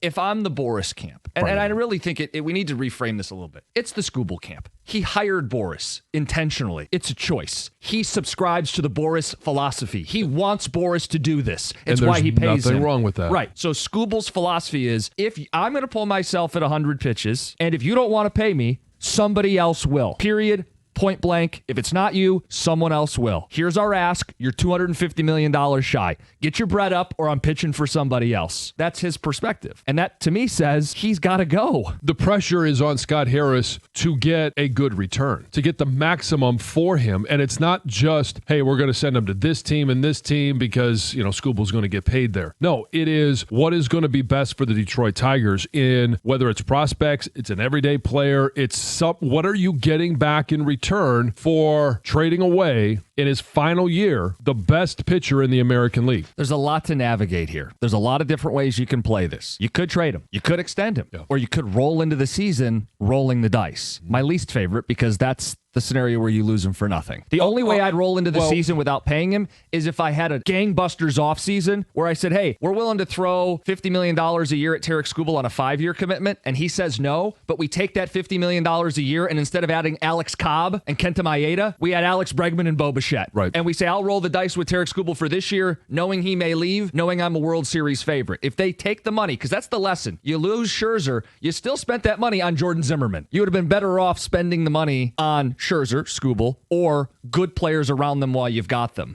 if I'm the Boris camp, and I really think we need to reframe this a little bit. It's the Skubal camp. He hired Boris intentionally. It's a choice. He subscribes to the Boris philosophy. He wants Boris to do this. It's why he pays him. Nothing wrong with that. Right. So Skubal's philosophy is, if I'm going to pull myself at 100 pitches, and if you don't want to pay me, somebody else will. Period. Point blank. If it's not you, someone else will. Here's our ask. You're $250 million shy. Get your bread up or I'm pitching for somebody else. That's his perspective. And that, to me, says he's got to go. The pressure is on Scott Harris to get a good return, to get the maximum for him. And it's not just, hey, we're going to send him to this team and this team because, Skubal's going to get paid there. No, it is what is going to be best for the Detroit Tigers in whether it's prospects, it's an everyday player, what are you getting back in return for trading away in his final year the best pitcher in the American League. There's a lot to navigate here. There's a lot of different ways you can play this. You could trade him. You could extend him. Yeah. Or you could roll into the season rolling the dice. My least favorite, because that's the scenario where you lose him for nothing. The only way I'd roll into the season without paying him is if I had a gangbusters offseason where I said, hey, we're willing to throw $50 million a year at Tarek Skubal on a 5-year commitment, and he says no, but we take that $50 million a year, and instead of adding Alex Cobb and Kenta Maeda, we add Alex Bregman and Bo Bichette. Right. And we say, I'll roll the dice with Tarek Skubal for this year, knowing he may leave, knowing I'm a World Series favorite. If they take the money, because that's the lesson, you lose Scherzer, you still spent that money on Jordan Zimmerman. You would have been better off spending the money on Scherzer, Skubal, or good players around them while you've got them.